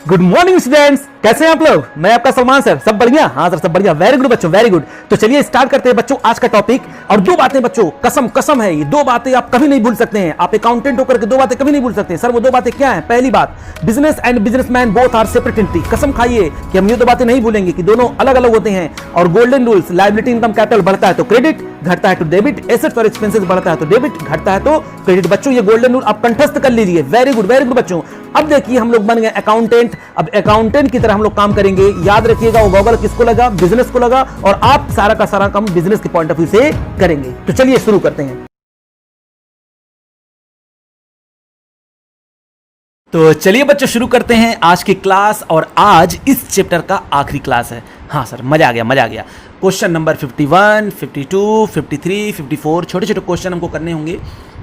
Good morning students, कैसे हैं आप लोग। मैं आपका सलमान सर। सब बढ़िया? हाँ सर, सब बढ़िया। वेरी गुड बच्चों, वेरी गुड। तो चलिए स्टार्ट करते हैं बच्चों आज का टॉपिक। और दो बातें बच्चों, कसम कसम है, ये दो बातें आप कभी नहीं भूल सकते हैं। आप अकाउंटेंट होकर के दो बातें कभी नहीं भूल सकते हैं। सर वो दो बातें क्या हैं? पहली बात, business and businessman both are separate entity. कसम खाइए कि हम ये दो बातें नहीं भूलेंगे कि दोनों अलग अलग होते हैं। और golden rules, liability income capital बढ़ता है तो क्रेडिट, घटता है तो डेबिट, एसेट्स और एक्सपेंसेस बढ़ता है तो डेबिट, घटता है तो क्रेडिट। बच्चों ये गोल्डन रूल आप कंठस्थ कर लीजिए। वेरी गुड बच्चों। अब देखिए हम लोग बन गए अकाउंटेंट। अब अकाउंटेंट की तरह हम लोग काम करेंगे। याद रखिएगा वो गॉगल किसको लगा? बिजनेस को लगा। और आप सारा का सारा काम बिजनेस के पॉइंट ऑफ व्यू से करेंगे। तो चलिए शुरू करते हैं। तो चलिए बच्चों शुरू करते हैं आज की क्लास। और आज इस चैप्टर का आखिरी क्लास है। हाँ सर, मजा आ गया, मजा आ गया। क्वेश्चन नंबर 51, 52, 53, 54 छोटे छोटे क्वेश्चन हमको करने होंगे।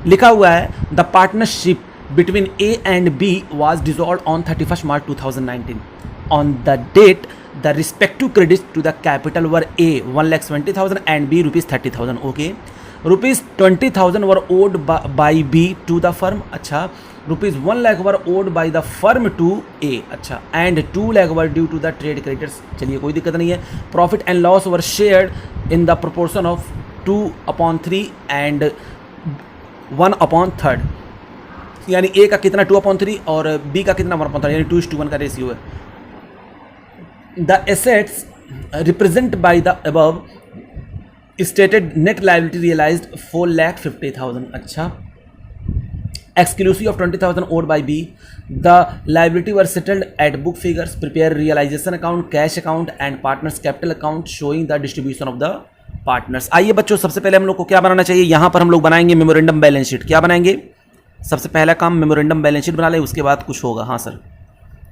लिखा हुआ है the partnership between A and B was dissolved on 31st March 2019. On the date, the respective credits to the capital were A 1,20,000 and B rupees 30,000. Okay, rupees 20,000 were owed by B to the firm. अच्छा, rupees 1 lakh were owed by the firm to A. अच्छा, and 2 lakh were due to the trade creditors. चलिए कोई दिक्कत नहीं है। Profit and loss were shared in the proportion of 2/3 and 1/3. यानी ए का कितना 2/3 और बी का कितना 1/3, यानी 2:1 का रेशियो है। The assets represent by the above stated net liability realised 4,50,000। अच्छा, exclusive of 20,000 odd by B, the liability were settled at book figures, prepare realisation account, cash account and partners capital account showing the distribution of the partners. आइए बच्चों, सबसे पहले हम लोग को क्या बनाना चाहिए? यहाँ पर हम लोग बनाएंगे मेमोरेंडम बैलेंस शीट। क्या बनाएंगे? सबसे पहला काम मेमोरेंडम बैलेंस शीट बना ले, उसके बाद कुछ होगा। हाँ सर,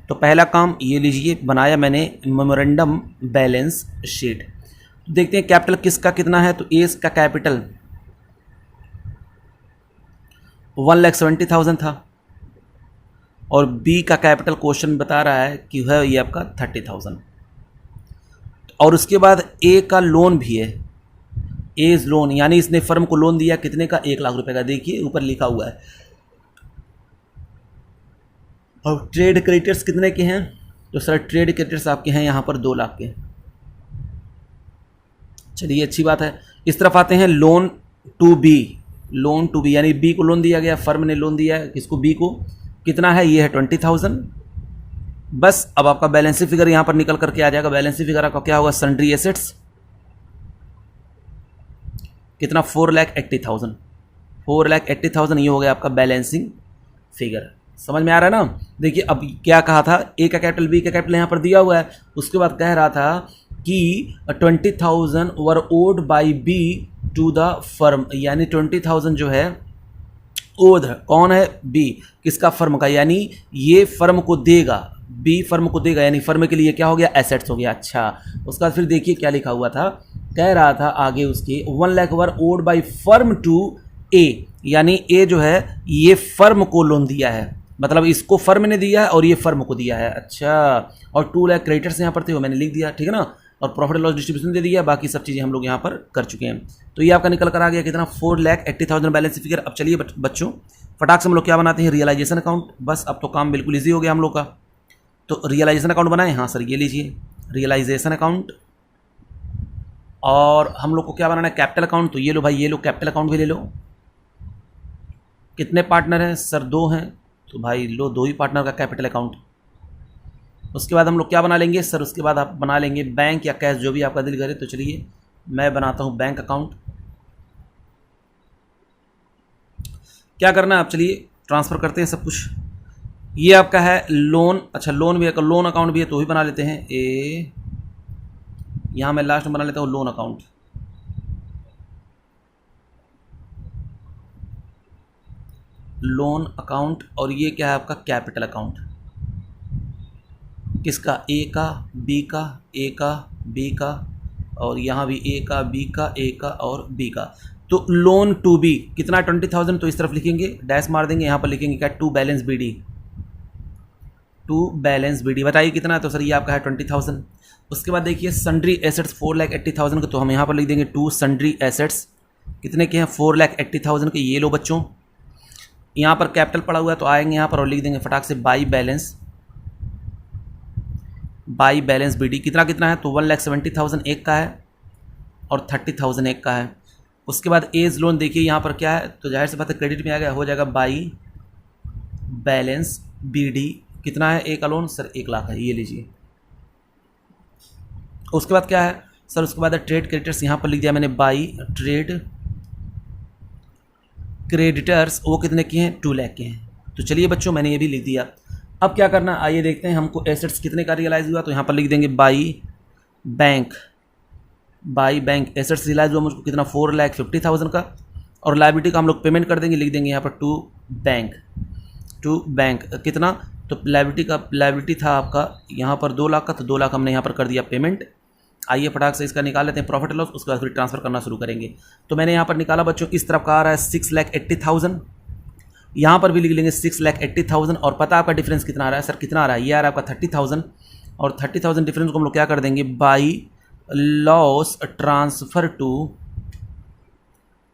तो पहला काम ये लीजिए, बनाया मैंने मेमोरेंडम बैलेंस शीट। देखते हैं कैपिटल किसका कितना है। तो ए का कैपिटल 1,70,000 था और बी का कैपिटल क्वेश्चन बता रहा है कि है ये आपका 30,000। और उसके बाद ए का लोन भी है, एज लोन, यानी इसने फर्म को लोन दिया कितने का? 1 लाख रुपए का। देखिए ऊपर लिखा हुआ है। और ट्रेड क्रेडिटर्स कितने के हैं? तो सर ट्रेड क्रेडिटर्स आपके हैं यहाँ पर 2 लाख के। चलिए अच्छी बात है। इस तरफ आते हैं loan to B. Loan to B यानी बी को लोन दिया गया, फर्म ने लोन दिया है किसको? बी को। कितना है? ये है 20,000। बस अब आपका बैलेंस फिगर यहाँ पर निकल करके आ जाएगा। बैलेंस फिगर आपका क्या होगा? सन्ड्री एसेट्स कितना? 4,80,000। 4,80,000 ये हो गया आपका बैलेंसिंग फिगर। समझ में आ रहा है ना? देखिए अब क्या कहा था, ए का कैपिटल बी का कैपिटल यहाँ पर दिया हुआ है। उसके बाद कह रहा था कि 20,000 were owed by B to the firm, यानी 20,000 जो है ओड कौन है? बी। किसका? फर्म का। यानी ये फर्म को देगा, बी फर्म को देगा, यानी फर्म के लिए क्या हो गया? एसेट्स हो गया। अच्छा, उसके बाद फिर देखिए क्या लिखा हुआ था। कह रहा था आगे उसके 1 लाख वर ओड बाय फर्म टू ए, यानी ए जो है ये फर्म को लोन दिया है, मतलब इसको फर्म ने दिया है और ये फर्म को दिया है। अच्छा, और 2 लाख क्रेडिटर्स यहाँ पर थे, वो मैंने लिख दिया, ठीक है ना। और प्रॉफिट एंड लॉस डिस्ट्रीब्यूशन दे दिया, बाकी सब चीज़ें हम लोग यहाँ पर कर चुके हैं। तो ये आपका निकल कर आ गया कितना? 4,80,000 बैलेंस फिगर। अब चलिए बच्चों फटाक से हम लोग क्या बनाते हैं? Realisation account. बस अब तो काम बिल्कुल ईजी हो गया हम लोग का। तो रियलाइजेशन अकाउंट बनाए। हाँ सर, ये लीजिए रियलाइजेशन अकाउंट। और हम लोग को क्या बनाना है? Capital account. तो ये लो भाई, ये लो कैपिटल अकाउंट भी ले लो। कितने पार्टनर हैं? सर 2 हैं। तो भाई लो 2 ही पार्टनर का कैपिटल अकाउंट। उसके बाद हम लोग क्या बना लेंगे? सर उसके बाद आप बना लेंगे बैंक या कैश, जो भी आपका दिल करे। तो चलिए मैं बनाता हूँ बैंक अकाउंट। क्या करना है आप? चलिए ट्रांसफ़र करते हैं सब कुछ। ये आपका है लोन। अच्छा, लोन भी है, लोन अकाउंट भी है, तो भी बना लेते हैं। यहाँ मैं लास्ट में बना लेता हूँ लोन अकाउंट। Loan account. और ये क्या है आपका? Capital account. किसका? ए का, बी का, ए का, बी का, और यहाँ भी ए का, बी का, ए का और बी का। तो लोन टू बी कितना? 20,000। तो इस तरफ लिखेंगे, डैश मार देंगे, यहाँ पर लिखेंगे क्या? To balance B D. To balance B D बताइए कितना है? तो सर ये आपका है 20,000। उसके बाद देखिए सन्ड्री एसेट्स 4,80,000 के, तो हम यहाँ पर लिख देंगे टू सन्ड्री एसेट्स कितने के हैं? 4,80,000 के। ये लो बच्चों, यहाँ पर कैपिटल पड़ा हुआ है तो आएंगे यहाँ पर और लिख देंगे फटाक से by balance by balance BD कितना कितना है, तो 1,70,000 एक का है और 30,000 एक का है। उसके बाद एज लोन देखिए यहाँ पर क्या है, तो जाहिर सी बात है क्रेडिट में आ गया, हो जाएगा बाई बैलेंस BD कितना है, एक का लोन सर 1 लाख है, ये लीजिए। उसके बाद क्या है सर, उसके बाद ट्रेड क्रेडिटर्स यहाँ पर लिख दिया मैंने, बाई ट्रेड क्रेडिटर्स वो कितने के हैं, 2 लाख के हैं। तो चलिए बच्चों मैंने ये भी लिख दिया। अब क्या करना, आइए देखते हैं हमको एसेट्स कितने का रियलाइज हुआ। तो यहाँ पर लिख देंगे बाई बैंक एसेट्स रियलाइज हुआ मुझको कितना, 4,50,000 का। और लायबिलिटी का हम लोग पेमेंट कर देंगे, लिख देंगे यहाँ पर टू बैंक कितना, तो लायबिलिटी था आपका यहाँ पर 2 लाख का, तो 2 लाख हमने यहाँ पर कर दिया पेमेंट। आइए फटाक से इसका निकाल लेते हैं प्रॉफिट लॉस, उसके बाद फिर ट्रांसफर करना शुरू करेंगे। तो मैंने यहाँ पर निकाला बच्चों, इस तरफ का आ रहा है 6,80,000, यहाँ पर भी लिख लेंगे 6,80,000। और पता आपका डिफरेंस कितना आ रहा है सर, कितना आ रहा है, ये आ रहा है आपका 30,000। और 30,000 डिफरेंस को हम लोग क्या कर देंगे, by loss transfer to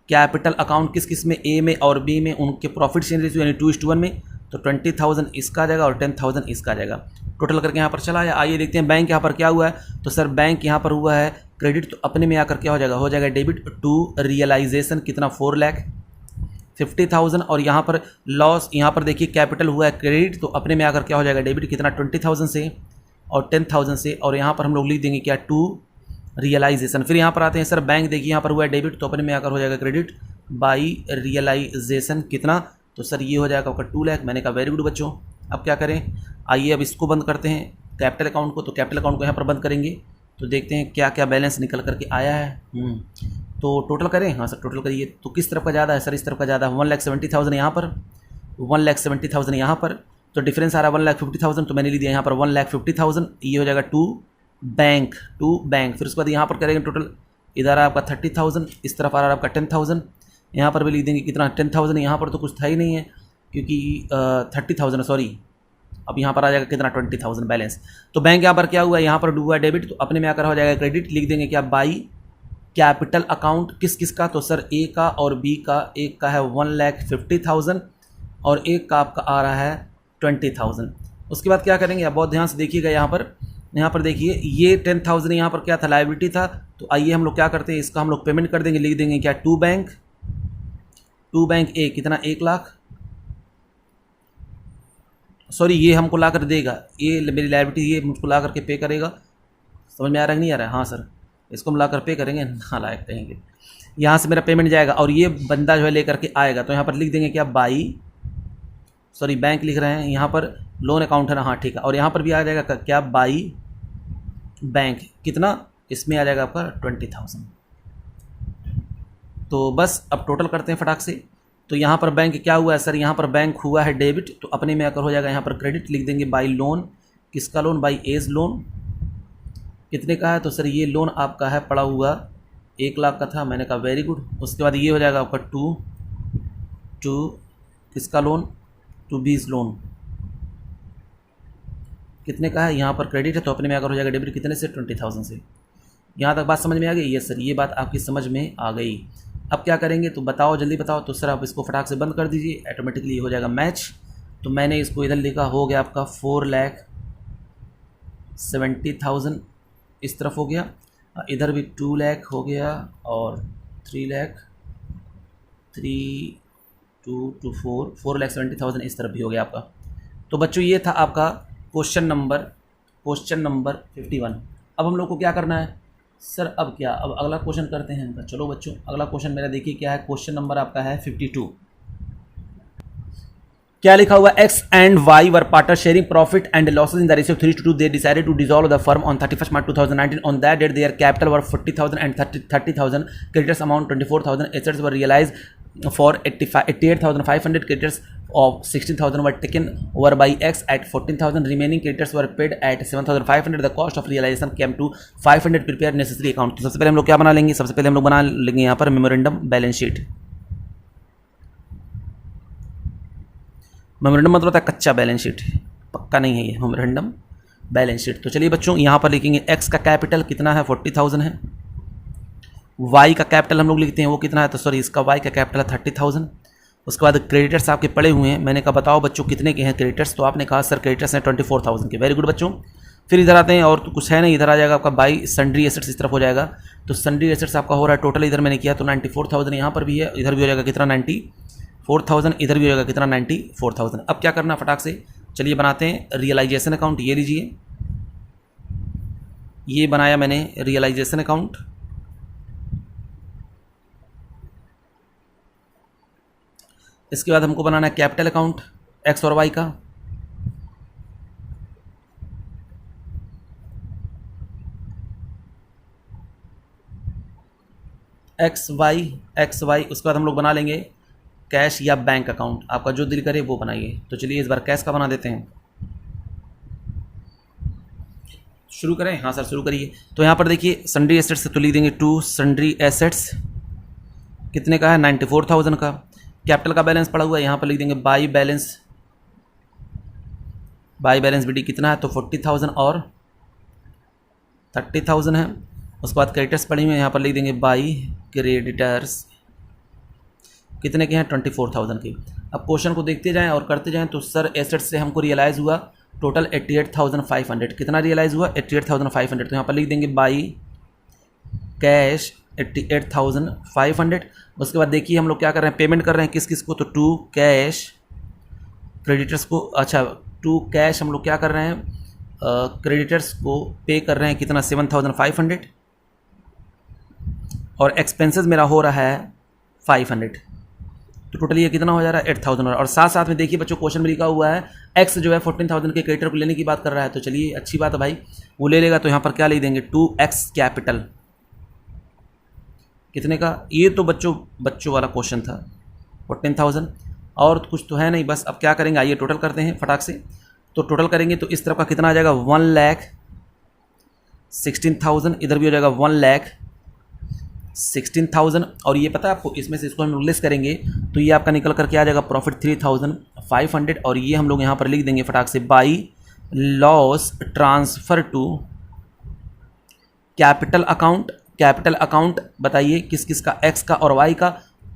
capital account, किस किस में, ए में और बी में, उनके प्रॉफिट शेयर रेशियो यानी 2:1 में। तो 20,000 इसका आ जाएगा और 10,000 इसका आ जाएगा, टोटल करके यहाँ पर चला है। आइए देखते हैं बैंक यहाँ पर क्या हुआ है। तो सर बैंक यहाँ पर हुआ है क्रेडिट, तो अपने में आकर क्या हो जाएगा डेबिट टू रियलाइजेशन कितना, 4,50,000। और यहाँ पर लॉस, यहाँ पर देखिए कैपिटल हुआ है क्रेडिट, तो अपने में आकर क्या हो जाएगा डेबिट कितना, 20,000 से और 10,000 से। और यहाँ पर हम लोग लिख देंगे क्या, टू रियलाइजेशन। फिर यहाँ पर आते हैं सर बैंक, देखिए यहाँ पर हुआ है डेबिट, तो अपने में आकर हो जाएगा क्रेडिट बाई रियलाइजेशन कितना, तो सर ये हो जाएगा आपका 2 लाख। मैंने कहा वेरी गुड बच्चों। अब क्या करें, आइए अब इसको बंद करते हैं कैपिटल अकाउंट को। तो कैपिटल अकाउंट को यहाँ पर बंद करेंगे, तो देखते हैं क्या क्या बैलेंस निकल करके आया है। तो टोटल करें, हाँ सर टोटल करिए। तो किस तरफ का ज़्यादा है सर, इस तरफ का ज़्यादा है, 1,70,000 यहाँ पर, 1,70,000 यहाँ पर। तो डिफरेंस आ रहा है 1,50,000, तो मैंने ले दिया यहाँ पर 1,50,000। ये हो जाएगा टू बैंक। फिर उसके बाद यहाँ पर करेंगे टोटल, इधर आपका 30,000, इस तरफ आ रहा है आपका 10,000। यहाँ पर भी लिख देंगे कितना, 10,000। यहाँ पर तो कुछ था ही नहीं है क्योंकि 30,000 सॉरी, अब यहाँ पर आ जाएगा कितना, 20,000 बैलेंस। तो बैंक यहाँ पर क्या हुआ, यहाँ पर डूबा डेबिट, तो अपने में आकर हो जाएगा क्रेडिट, लिख देंगे क्या, बाई कैपिटल अकाउंट, किस किस का, तो सर ए का और बी का। एक का है 1,50,000 और एक का आपका आ रहा है 20,000। उसके बाद क्या करेंगे, आप बहुत ध्यान से देखिएगा, यहाँ पर देखिए ये 10,000 यहाँ पर क्या था, लायबिलिटी था। तो आइए हम लोग क्या करते हैं, इसका हम लोग पेमेंट कर देंगे, लिख देंगे क्या, टू बैंक ए कितना, 1 लाख, सॉरी ये हमको ला कर देगा, ये मेरी लायबिलिटी, ये मुझको ला करके पे करेगा। समझ में आ रहा है कि नहीं आ रहा है, हाँ सर इसको हम ला कर पे करेंगे, हाँ लायक कहेंगे। यहाँ से मेरा पेमेंट जाएगा और ये बंदा जो है लेकर के आएगा, तो यहाँ पर लिख देंगे क्या, बैंक लिख रहे हैं, यहाँ पर लोन अकाउंट है ना, हाँ ठीक है। और यहाँ पर भी आ जाएगा क्या, बाई बैंक कितना, इसमें आ जाएगा आपका 20,000। तो बस अब टोटल करते हैं फटाक से। तो यहाँ पर बैंक क्या हुआ है सर, यहाँ पर बैंक हुआ है डेबिट, तो अपने में आकर हो जाएगा यहाँ पर क्रेडिट, लिख देंगे बाई लोन, किसका लोन, बाई एज लोन कितने का है, तो सर ये लोन आपका है पड़ा हुआ 1 लाख का था। मैंने कहा वेरी गुड। उसके बाद ये हो जाएगा आपका टू किसका लोन, टू बीज लोन कितने का है, यहाँ पर क्रेडिट है, तो अपने में आकर हो जाएगा डेबिट कितने से, 20,000 से। यहाँ तक बात समझ में आ गई, यस सर ये बात आपकी समझ में आ गई। अब क्या करेंगे, तो बताओ जल्दी बताओ। तो सर आप इसको फटाक से बंद कर दीजिए, ऑटोमेटिकली हो जाएगा मैच। तो मैंने इसको इधर लिखा, हो गया आपका 4,70,000 इस तरफ हो गया, इधर भी 2 लाख हो गया और 3 लाख, 4,70,000 इस तरफ भी हो गया आपका। तो बच्चों ये था आपका क्वेश्चन नंबर 51। अब हम लोग को क्या करना है सर, अब क्या, अब अगला क्वेश्चन करते हैं इनका। चलो बच्चों अगला क्वेश्चन मेरा देखिए क्या है, क्वेश्चन नंबर आपका है 52। क्या लिखा हुआ, X and Y were partner sharing profit and losses in the ratio 3:2। They decided to dissolve the firm on 31 March 2019। On that date their capital were 40,000 and 30,000, creditors amount 24,000, assets were realise for 88,500, creditors of 16,000 were taken over by X at 14,000, remaining creditors were paid at 7,500. The cost of realization came to 500. Prepare necessary account। तो सबसे पहले हम लोग क्या बना लेंगे, सबसे पहले हम लोग बना लेंगे यहाँ पर मेमोरेंडम बैलेंस शीट। मेमोरेंडम मतलब होता है कच्चा बैलेंस शीट, पक्का नहीं है ये मेमोरेंडम बैलेंस शीट। तो चलिए बच्चों यहाँ पर लिखेंगे एक्स का कैपिटल कितना है, 40,000 है। वाई का कैपिटल हम लोग लिखते हैं वो कितना है, तो सॉरी इसका वाई का कैपिटल है 30,000। उसके बाद क्रेडिटर्स आपके पड़े हुए हैं, मैंने कहा बताओ बच्चों कितने के हैं क्रेडिटर्स, तो आपने कहा सर क्रेडिटर्स हैं 24,000 के। वेरी गुड बच्चों। फिर इधर आते हैं और तो कुछ है नहीं, इधर आ जाएगा आपका बाई सन्ड्री एसेट्स इस तरफ हो जाएगा। तो सन्ड्री एसेट्स आपका हो रहा है टोटल, इधर मैंने किया तो 94,000 यहाँ पर भी है, इधर भी हो जाएगा कितना 94,000, इधर भी हो जाएगा कितना 94,000। अब क्या करना फटाक से, चलिए बनाते हैं रियलाइजेशन अकाउंट। ये लीजिए, ये बनाया मैंने रियलाइजेशन अकाउंट। इसके बाद हमको बनाना है कैपिटल अकाउंट एक्स और वाई का। एक्स वाई उसके बाद हम लोग बना लेंगे कैश या बैंक अकाउंट, आपका जो दिल करे वो बनाइए। तो चलिए इस बार कैश का बना देते हैं। शुरू करें? हाँ सर शुरू करिए। तो यहाँ पर देखिए सन्ड्री एसेट्स से तो लिख देंगे टू सन्ड्री एसेट्स, कितने का है 94,000 का। कैपिटल का बैलेंस पड़ा हुआ है, यहाँ पर लिख देंगे बाई बैलेंस बीडी कितना है तो 40,000 और 30,000 है। उसके बाद क्रेडिटर्स पड़ी हुई है, यहाँ पर लिख देंगे बाई क्रेडिटर्स कितने के हैं 24,000 के। अब क्वेश्चन को देखते जाएं और करते जाएं। तो सर एसेट्स से हमको रियलाइज़ हुआ टोटल 88,500, कितना रियलाइज़ हुआ 88,500। तो यहाँ पर लिख देंगे बाई कैश 88,500। उसके बाद देखिए हम लोग क्या कर रहे हैं, पेमेंट कर रहे हैं किस किस को, तो टू कैश क्रेडिटर्स को, अच्छा टू कैश हम लोग क्या कर रहे हैं, क्रेडिटर्स को पे कर रहे हैं कितना 7,500 और एक्सपेंसेस मेरा हो रहा है 500। तो टोटल ये कितना हो जा रहा है 8,000। और साथ साथ में देखिए बच्चों क्वेश्चन में लिखा हुआ है एक्स जो है 14,000 के क्रेडिटर को लेने की बात कर रहा है। तो चलिए अच्छी बात है भाई, वो ले लेगा। तो यहाँ पर क्या लिख देंगे 2x कैपिटल कितने का, ये तो बच्चों वाला क्वेश्चन था 14,000 और कुछ तो है नहीं। बस अब क्या करेंगे, आइए टोटल करते हैं फटाक से। तो टोटल करेंगे तो इस तरफ का कितना आ जाएगा 1,16,000, इधर भी हो जाएगा 1,16,000। और ये पता है आपको, इसमें से इसको हम लेस करेंगे तो ये आपका निकल करके आ जाएगा प्रॉफिट 3,500। और ये हम लोग यहाँ पर लिख देंगे फटाक से by loss transfer to capital account. Capital account बताइए किस किस का, एक्स का और वाई का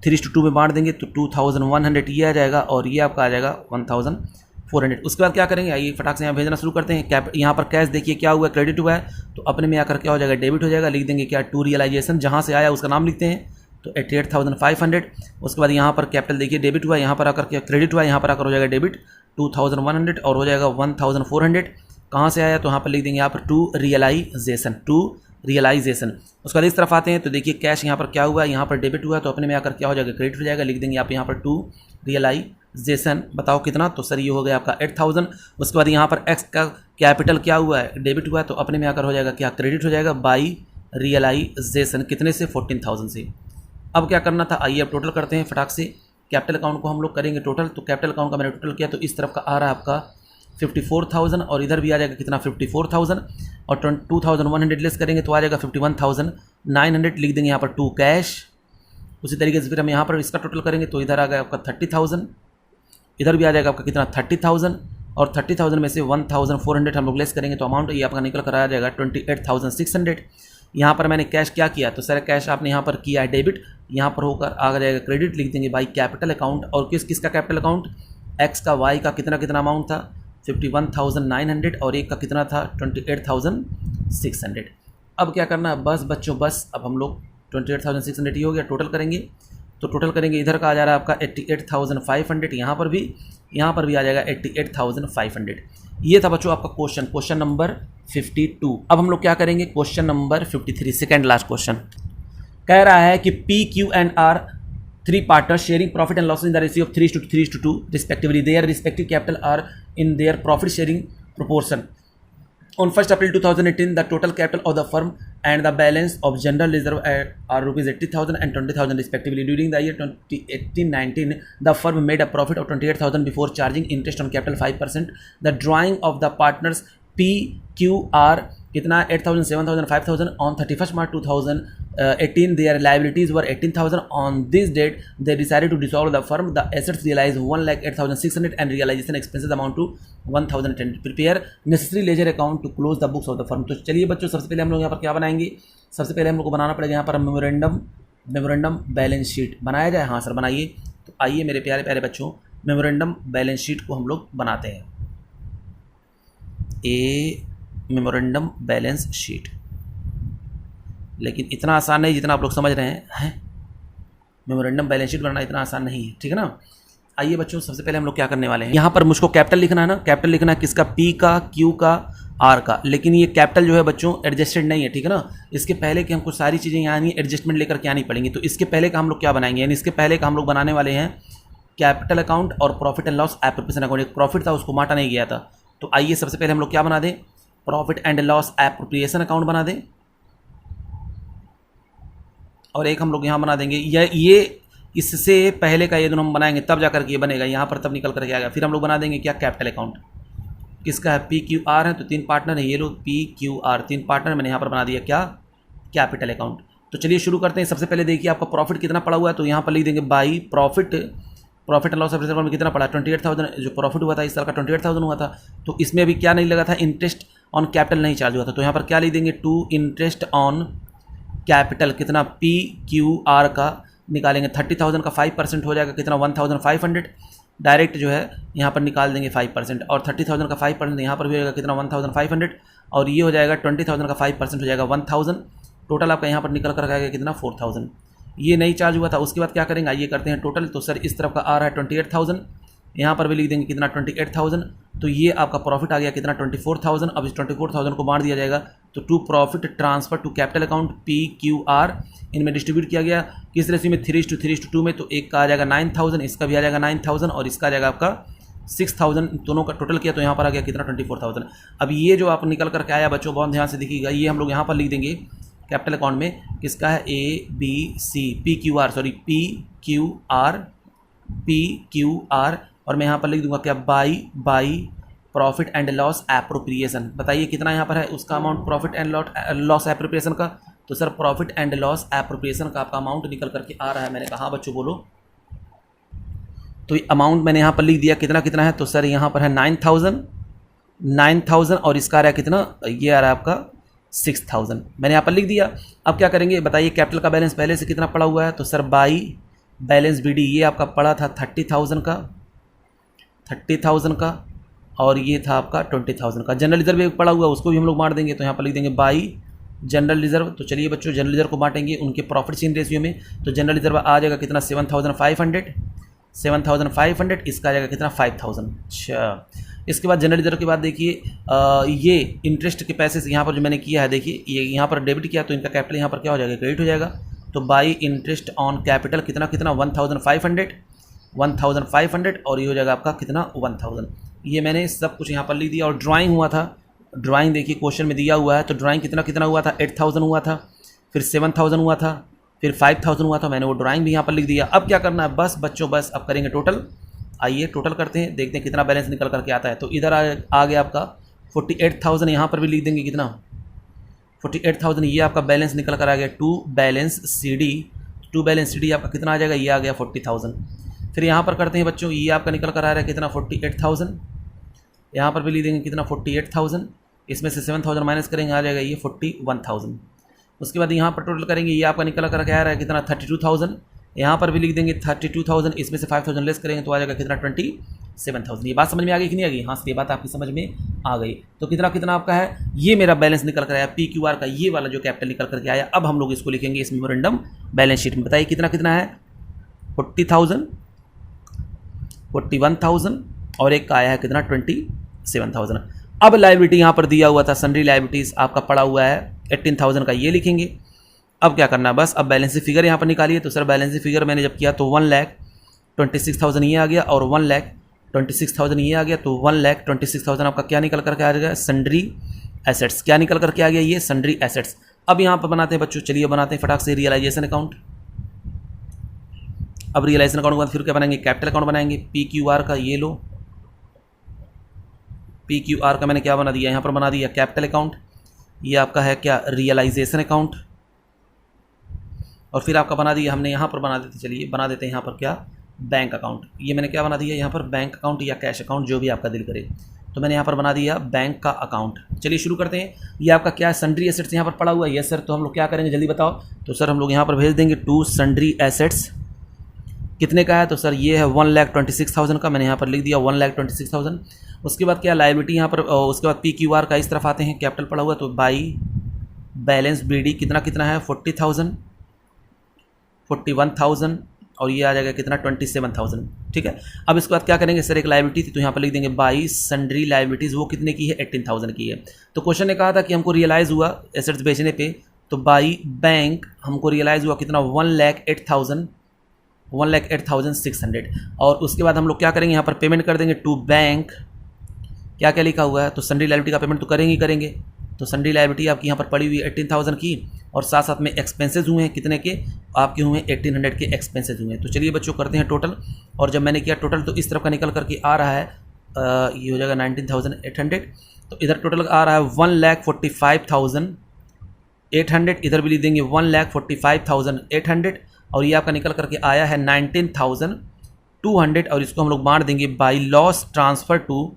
3:2 में बांट देंगे तो 2,100 ये आ जाएगा और ये आपका आ जाएगा 1,400। उसके बाद क्या करेंगे, आइए फटाक से यहाँ भेजना शुरू करते हैं। यहाँ पर कैश देखिए क्या हुआ है, क्रेडिट हुआ है तो अपने में आकर क्या हो जाएगा डेबिट हो जाएगा। लिख देंगे क्या टू रियलाइजेशन, जहाँ से आया उसका नाम लिखते हैं तो 88,500। उसके बाद यहाँ पर कैपिटल देखिए डेबिट हुआ, यहाँ पर आकर क्या क्रेडिट हुआ, यहाँ पर आकर हो जाएगा डेबिट 2,100 और हो जाएगा 1,400। कहाँ से आया तो यहाँ पर लिख देंगे यहाँ पर टू रियलाइजेशन। उसके बाद इस तरफ आते हैं तो देखिए कैश यहाँ पर क्या हुआ है, यहाँ पर डेबिट हुआ तो अपने में आकर क्या हो जाएगा क्रेडिट हो जाएगा। लिख देंगे आप यहाँ पर टू रियलाइजेशन, बताओ कितना, तो सर ये हो गया आपका 8,000। उसके बाद यहाँ पर एक्स का कैपिटल क्या हुआ है डेबिट हुआ है तो अपने में आकर हो जाएगा क्या क्रेडिट हो जाएगा बाई रियलाइजेशन कितने से 14,000 से। अब क्या करना था, आइए अब टोटल करते हैं फटाक से। कैपिटल अकाउंट को हम लोग करेंगे टोटल, तो कैपिटल अकाउंट का मैंने टोटल किया तो इस तरफ का आ रहा है आपका 54,000 और इधर भी आ जाएगा कितना 54,000 और 2,100 लेस करेंगे तो आ जाएगा 51,900। लिख देंगे यहाँ पर टू कैश। उसी तरीके से फिर हम यहाँ पर इसका टोटल करेंगे तो इधर आ गया आपका 30,000, इधर भी आ जाएगा आपका कितना 30,000 और 30,000 में से 1,400 हम लोग लेस करेंगे तो अमाउंट ये आपका निकल कर आ जाएगा 28,600। यहाँ पर मैंने कैश क्या किया, तो सर कैश आपने यहाँ पर किया है डेबिट, यहाँ पर होकर आ जाएगा क्रेडिट। लिख देंगे बाई कैपिटल अकाउंट और किस किस का कैपिटल अकाउंट, एक्स का वाई का कितना अमाउंट था 51,900 और एक का कितना था 28,600। अब क्या करना है बस बच्चों, बस अब हम लोग 28,600 ही हो गया। टोटल करेंगे तो टोटल करेंगे इधर का आ जा रहा है आपका 88,500, यहाँ पर भी आ जाएगा 88,500। ये था बच्चों आपका क्वेश्चन नंबर 52। अब हम लोग क्या करेंगे question number 53, second last question. कह रहा है कि P Q and R three partners sharing profit and loss in the ratio of 3:2 respectively. Their respective capital are in their profit sharing proportion. On 1st April 2018, the total capital of the firm and the balance of general reserve are rupees 80,000 and 20,000 respectively. During the year 2018-19, the firm made a profit of 28,000 before charging interest on capital 5%. The drawing of the partners P, Q, R कितना 8,000, 7,000, 5,000 on 31st March 2018 their liabilities were 18,000. On this date they decided to dissolve the firm. The assets realized 1,08,600 and realization expenses amount to 1,010. Prepare necessary ledger account to close the books of the firm. तो चलिए बच्चों सबसे पहले हम लोग यहाँ पर क्या बनाएंगे, सबसे पहले हम लोग को बनाना पड़ेगा यहाँ पर मेमोरेंडम बैलेंस शीट। बनाया जाए? हाँ सर बनाइए। तो आइए मेरे प्यारे प्यारे बच्चों मेमोरेंडम बैलेंस शीट को हम लोग बनाते हैं। Memorandum balance sheet. लेकिन इतना आसान नहीं जितना आप लोग समझ रहे हैं। मेमोरेंडम बैलेंस शीट बनाना इतना आसान नहीं है, ठीक है ना। आइए बच्चों, सबसे पहले हम लोग क्या करने वाले हैं, यहाँ पर मुझको कैपिटल लिखना है ना, कैपिटल लिखना है किसका, पी का, क्यू का, आर का। लेकिन ये कैपिटल जो है बच्चों एडजस्टेड नहीं है, ठीक है ना। इसके पहले कि हमको सारी चीज़ें यहाँ नहीं एडजस्टमेंट लेकर के आनी पड़ेंगी। तो इसके पहले का हम लोग क्या बनाएंगे, यानी इसके पहले का हम लोग बनाने वाले हैं कैपिटल अकाउंट और profit and loss appropriation account. एक प्रॉफिट था उसको बांटा नहीं गया था। तो आइए सबसे पहले हम लोग क्या बना दें, profit and loss appropriation account बना दें। और एक हम लोग यहाँ बना देंगे, ये इससे पहले का ये दोनों हम बनाएंगे तब जाकर के ये बनेगा, यहाँ पर तब निकल करके आएगा। फिर हम लोग बना देंगे क्या, कैपिटल अकाउंट। किसका है, पी क्यू आर है, तो 3 पार्टनर है ये लोग, पी क्यू आर 3 पार्टनर। मैंने यहाँ पर बना दिया क्या, कैपिटल अकाउंट। तो चलिए शुरू करते हैं। सबसे पहले देखिए आपका प्रॉफिट कितना पड़ा हुआ है, तो यहाँ पर लिख देंगे by profit and loss appropriation में कितना पड़ा, 28,000 जो प्रॉफिट हुआ था इस साल का 28,000 हुआ था। तो इसमें अभी क्या नहीं लगा था, इंटरेस्ट ऑन कैपिटल नहीं चार्ज हुआ था। तो यहाँ पर क्या लिख देंगे, टू इंटरेस्ट ऑन कैपिटल कितना, पी क्यू आर का निकालेंगे 30,000 का 5% हो जाएगा कितना, 1,500। डायरेक्ट जो है यहाँ पर निकाल देंगे 5%, और 30,000 का 5% यहाँ पर भी होगा कितना, 1,500। और ये हो जाएगा 20,000 का 5% हो जाएगा 1,000। टोटल आपका यहाँ पर निकल कर आएगा कितना, 4,000। ये नहीं चार्ज हुआ था। उसके बाद क्या करेंगे, आइए करते हैं टोटल। तो सर इस तरफ का आ रहा है 28,000, यहाँ पर भी लिख देंगे कितना, 28,000। तो ये आपका प्रॉफिट आ गया कितना, 24,000। अब इस 24,000 को बांट दिया जाएगा। तो to profit transfer to capital account P Q R, इनमें डिस्ट्रीब्यूट किया गया किस रेशियो में, 3:2 में। तो एक का आ जाएगा 9,000, इसका भी आ जाएगा 9,000, और इसका आ जाएगा आपका 6,000। दोनों का टोटल किया तो यहाँ पर आ गया कितना, 24,000। अब ये जो आप निकल करके आया बच्चों, बहुत ध्यान से देखिएगा, ये हम लोग यहाँ पर लिख देंगे कैपिटल अकाउंट में किसका है, A B C, P Q R, sorry P Q R. और मैं यहाँ पर लिख दूंगा क्या, by profit and loss appropriation. बताइए कितना यहाँ पर है उसका amount, profit and loss appropriation का। तो sir profit and loss appropriation का आपका अमाउंट निकल करके आ रहा है। मैंने कहा बच्चों बोलो, तो अमाउंट मैंने यहाँ पर लिख दिया कितना कितना है। तो सर यहाँ पर है 9,000, और इसका आ रहा है कितना, ये आ रहा है आपका 6,000। मैंने यहाँ पर लिख दिया। अब क्या करेंगे बताइए, कैपिटल का बैलेंस पहले से कितना पड़ा हुआ है। तो sir by balance B D, ये आपका पड़ा था 30,000 का, और ये था आपका 20,000 का। जनरल रिजर्व एक पड़ा हुआ है, उसको भी हम लोग बांट देंगे। तो यहाँ पर लिख देंगे बाई जनरल रिजर्व। तो चलिए बच्चों, जनरल रिजर्व को बांटेंगे उनके प्रॉफिट शेयरिंग रेशियो में। तो जनरल रिजर्व आ जाएगा कितना, 7,500। इसका आ जाएगा कितना, 5,000। अच्छा, इसके बाद जनरल रिजर्व के बाद देखिए ये इंटरेस्ट के पैसे से यहाँ पर जो मैंने किया है, देखिए ये यहाँ पर डेबिट किया, तो इनका कैपिटल यहाँ पर क्या हो जाएगा, क्रेडिट हो जाएगा। तो बाई इंटरेस्ट ऑन कैपिटल कितना कितना, 1,500, और ये हो जाएगा आपका कितना, 1,000। ये मैंने सब कुछ यहाँ पर लिख दिया। और ड्राइंग हुआ था, ड्राइंग देखिए क्वेश्चन में दिया हुआ है। तो ड्राइंग कितना कितना हुआ था, 8,000 हुआ था, फिर 7,000 हुआ था, फिर 5,000 हुआ था। मैंने वो ड्राइंग भी यहाँ पर लिख दिया। अब क्या करना है, बस बच्चों बस अब करेंगे टोटल। आइए टोटल करते हैं, देखते हैं कितना बैलेंस निकल करके आता है। तो इधर आ गया आपका 48,000, यहाँ पर भी लिख देंगे कितना, 48,000। ये आपका बैलेंस निकल कर आ गया टू बैलेंस सी डी आपका कितना आ जाएगा, ये आ गया 40,000। फिर यहाँ पर करते हैं बच्चों, ये आपका निकल कर आ रहा है कितना, 48,000। यहाँ पर भी लिख देंगे कितना, 48,000। इसमें से 7,000 माइनस करेंगे, आ जाएगा ये 41,000। उसके बाद यहाँ पर टोटल करेंगे, ये आपका निकल कर आ रहा है कितना, 32,000। यहाँ पर भी लिख देंगे 32,000। इसमें से 5,000 लेस करेंगे तो आ जाएगा कितना, 27,000। ये बात समझ में आ गई कि नहीं आ गई? हाँ, ये बात आपकी समझ में आ गई। तो कितना कितना आपका है, ये मेरा बैलेंस निकल कर आया पी क्यू आर का, ये वाला जो कैपिटल निकल करके आया। अब हम लोग इसको लिखेंगे इस मेमोरेंडम बैलेंस शीट में। बताइए कितना कितना है, 40,000, 41,000, और एक का आया है कितना, 27,000। अब लायबिलिटी यहाँ पर दिया हुआ था, सन्ड्री लायबिलिटीज़ आपका पड़ा हुआ है 18,000 का, ये लिखेंगे। अब क्या करना है, बस अब बैलेंस फिगर यहाँ पर निकालिए। तो सर बैलेंस फिगर मैंने जब किया तो 1,26,000 ये आ गया, और 1,26,000 ये आ गया। तो 1,26,000 आपका क्या निकल करके आ जाएगा, सन्ड्री एसेट्स। क्या निकल करके आ गया, ये सन्ड्री एसेट्स। अब यहाँ पर बनाते हैं बच्चों, चलिए बनाते हैं फटाक से रियलाइजेशन अकाउंट। अब रियलाइजेशन अकाउंट के बाद फिर क्या बनाएंगे, कैपिटल अकाउंट बनाएंगे पी क्यू आर का। ये लो, पी क्यू आर का मैंने क्या बना दिया, यहाँ पर बना दिया कैपिटल अकाउंट। ये आपका है क्या, रियलाइजेशन अकाउंट। और फिर आपका बना दिया हमने यहाँ पर बना देते, चलिए बना देते हैं यहाँ पर क्या, बैंक अकाउंट। ये मैंने क्या बना दिया यहाँ पर, बैंक अकाउंट या कैश अकाउंट, जो भी आपका दिल करे। तो मैंने यहाँ पर बना दिया बैंक का अकाउंट। चलिए शुरू करते हैं। ये आपका क्या है, सन्ड्री एसेट्स यहाँ पर पड़ा हुआ है। यस सर, तो हम लोग क्या करेंगे जल्दी बताओ। तो सर हम लोग यहाँ पर भेज देंगे टू सन्ड्री एसेट्स, कितने का है, तो सर ये है 1,26,000 का, मैंने यहाँ पर लिख दिया 1,26,000। उसके बाद क्या लायबिलिटी यहाँ पर, उसके बाद PQR का इस तरफ आते हैं, कैपिटल पड़ा हुआ, तो बाई बैलेंस BD कितना कितना है 40,000, 41,000 और ये आ जाएगा कितना 27,000। ठीक है, अब इसके बाद क्या करेंगे सर, एक लायबिलिटी थी तो यहाँ पर लिख देंगे बाई सन्ड्री लायबिलिटीज़, वो कितने की है 18,000 की है। तो क्वेश्चन ने कहा था कि हमको रियलाइज़ हुआ एसेट्स बेचने पे, तो बाई बैंक हमको रियलाइज़ हुआ कितना 1,08,600। और उसके बाद हम लोग क्या करेंगे, यहाँ पर पेमेंट कर देंगे टू बैंक, क्या क्या लिखा हुआ है, तो सन्ड्री लायबिलिटी का पेमेंट तो करेंगे ही करेंगे। तो सन्ड्री लायबिलिटी आपकी यहाँ पर पड़ी हुई 18,000 की, और साथ साथ में एक्सपेंसेस हुए हैं कितने के, आपके हुए 1,800 के एक्सपेंसेस हुए हैं। तो चलिए बच्चों करते हैं टोटल, और जब मैंने किया टोटल तो इस तरफ का निकल करके आ रहा है ये हो जाएगा 19,800। तो इधर टोटल आ रहा है 1,45,800, इधर भी लिख देंगे 1,45,800, और ये आपका निकल करके आया है 19,200, और इसको हम लोग बांट देंगे by loss transfer to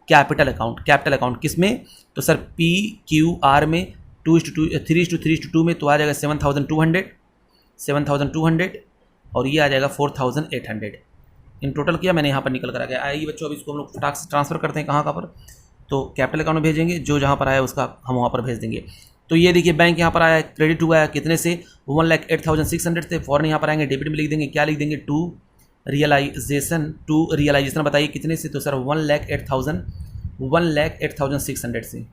capital account. Capital account किस में, तो सर PQR में 3:2 में, तो आ जाएगा 7,200 और ये आ जाएगा 4,800। इन टोटल किया मैंने यहाँ पर निकल कर आ गया। आइए बच्चों अब इसको हम लोग फटाक से ट्रांसफ़र करते हैं, कहाँ पर, तो कैपिटल अकाउंट में भेजेंगे, जो जहाँ पर आया उसका हम वहाँ पर भेज देंगे। तो ये देखिए बैंक यहाँ पर आया, क्रेडिट हुआ है कितने से 1,08,600 से, फॉरन यहाँ पर आएंगे डेबिट में लिख देंगे, क्या लिख देंगे टू रियलाइजेशन बताइए कितने से, तो सर 1,08,600 से।